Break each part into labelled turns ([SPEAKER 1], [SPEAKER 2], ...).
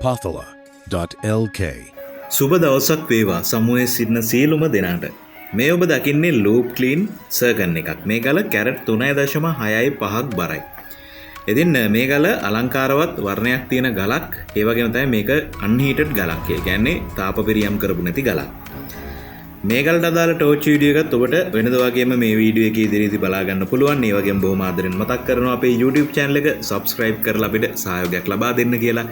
[SPEAKER 1] pathala.lk.
[SPEAKER 2] සුබ දවසක් වේවා සමුහයේ සිටින සියලුම දෙනාට. මේ ඔබ දකින්නේ ලූප් ක්ලීන් සර්ගන් එකක්. මේ ගල කැරට් 3.65ක් බරයි. ඉතින් මේ ගල අලංකාරවත් වර්ණයක් තියෙන ගලක්. ඒ වගේම තමයි මේක අන්හීටඩ් ගලක්. ඒ කියන්නේ තාප පිරියම් කරපු නැති ගලක්. මේ ගලට අදාළ ටෝච් වීඩියෝ එකත් ඔබට වෙනද වගේම මේ වීඩියෝ එකේ ඉදිරියේදී බලා ගන්න පුළුවන්. ඒ වගේම බොහොම ආදරෙන් මතක් කරනවා අපේ YouTube channel එක subscribe කරලා අපිට සහයෝගයක් ලබා දෙන්න කියලා.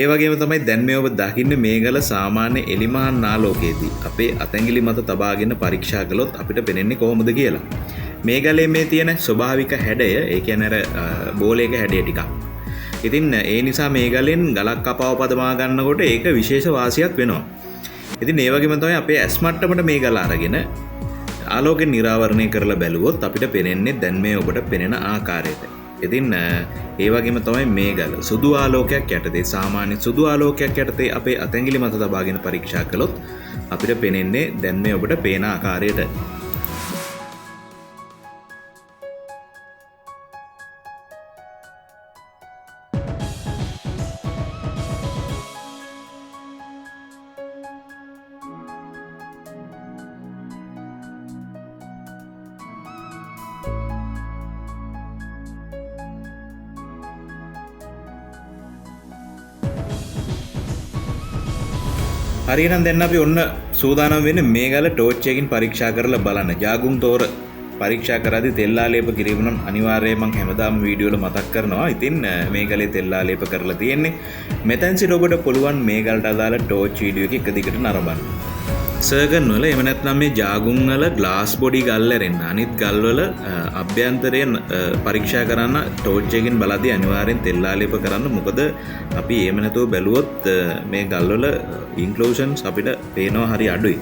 [SPEAKER 2] ඒ වගේම තමයි දැන් මේ ඔබ දකින්නේ මේ ගල සාමාන්‍ය එලිමහන් නාලෝකයේදී අපේ අතැඟිලි මත තබාගෙන පරීක්ෂා කළොත් අපිට පේන්නේ කොහොමද කියලා. මේ ගලේ මේ තියෙන ස්වභාවික හැඩය, ඒ කියන්නේ අර බෝලයක හැඩය ටිකක්. ඉතින් ඒ නිසා මේ ගලෙන් ගලක් කපාව පදමා ගන්නකොට ඒක විශේෂ වාසියක් වෙනවා. ඉතින් ඒ වගේම තමයි අපේ ඇස් මට්ටමට මේ ගල අරගෙන ආලෝකයෙන් නිරාවරණය කරලා බැලුවොත් අපිට පේන්නේ දැන් මේ ඔබට පේන ආකාරයට. ඉතින් ඒ වගේම තමයි මේ ගල සුදු ආලෝකයක් යටතේ, සාමාන්‍ය සුදු ආලෝකයක් යටතේ අපේ අතැඟිලි මත තබාගෙන පරීක්ෂා කළොත් අපිට පේන්නේ දැන් මේ ඔබට පේන ආකාරයට. හරිනම් දැන් අපි ඔන්න සූදානම් වෙන්නේ මේ ගල ටෝච් එකකින් පරීක්ෂා කරලා බලන්න. ජාගුම් තෝර පරීක්ෂා කරද්දී තෙල් ආලේප කිරීම නම් අනිවාර්යයෙන් මම හැමදාම වීඩියෝ වල මතක් කරනවා. ඉතින් මේ ගලේ තෙල් ආලේප කරලා තියෙන්නේ. මෙතෙන් සිට ඔබට පුළුවන් මේ ගලට අදාළ ටෝච් වීඩියෝ එක එක දිගට නරඹන්න. සර්ගන් වල එහෙම නැත්නම් මේ ජාගුම් වල ග්ලාස් බොඩි ගල් ඇරෙන්න අනිත් ගල් වල අභ්‍යන්තරයෙන් පරීක්ෂා කරන්න ටෝච් එකකින් බලද්දී අනිවාර්යෙන් තෙල් ආලේප කරන්න. මොකද අපි එහෙම නැතුව බැලුවොත් මේ ගල් වල ඉන්ක්ලූෂන්ස් අපිට පේනවා හරි අඩුයි.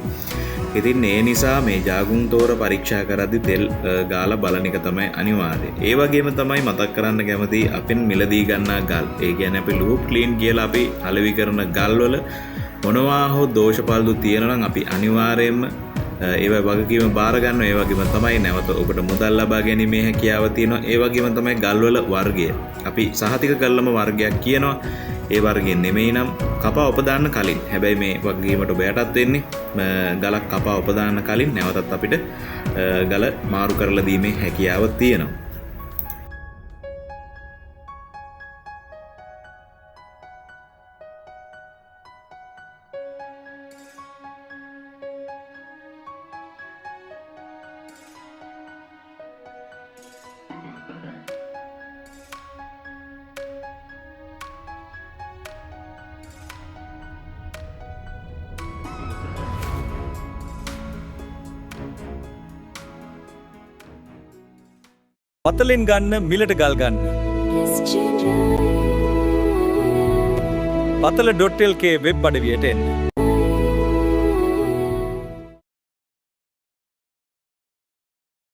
[SPEAKER 2] ඉතින් ඒ නිසා මේ ජාගුම් තෝර පරීක්ෂා කරද්දී තෙල් ගාලා බලන එක තමයි අනිවාර්යය. ඒ වගේම තමයි මතක් කරන්න කැමති අපෙන් මිලදී ගන්නා ගල්. ඒ කියන්නේ අපි ලූප් ක්ලීන් කියලා අපි අලෙවි කරන ගල් වල මොනවා හෝ දෝෂපාලු තියෙනවා නම් අපි අනිවාර්යයෙන්ම ඒවා වගකීම බාර ගන්නවා. ඒ වගේම තමයි නැවත ඔබට මුදල් ලබා ගැනීමේ හැකියාව තියෙනවා. ඒ වගේම තමයි ගල්වල වර්ගය. අපි සහතික කළම වර්ගයක් කියනවා. ඒ වර්ගයෙන් නෙමෙයි නම් කපා උපදාන්න කලින්. හැබැයි මේ වගකීමට ඔබ යටත් වෙන්නේ ගලක් කපා උපදාන්න කලින් නැවතත් අපිට ගල මාරු කරලා දීමේ හැකියාව තියෙනවා.
[SPEAKER 3] පතලෙන් ගන්න මිලට ගල් ගන්න. pathala.lk වෙබ් අඩවියට එන්න.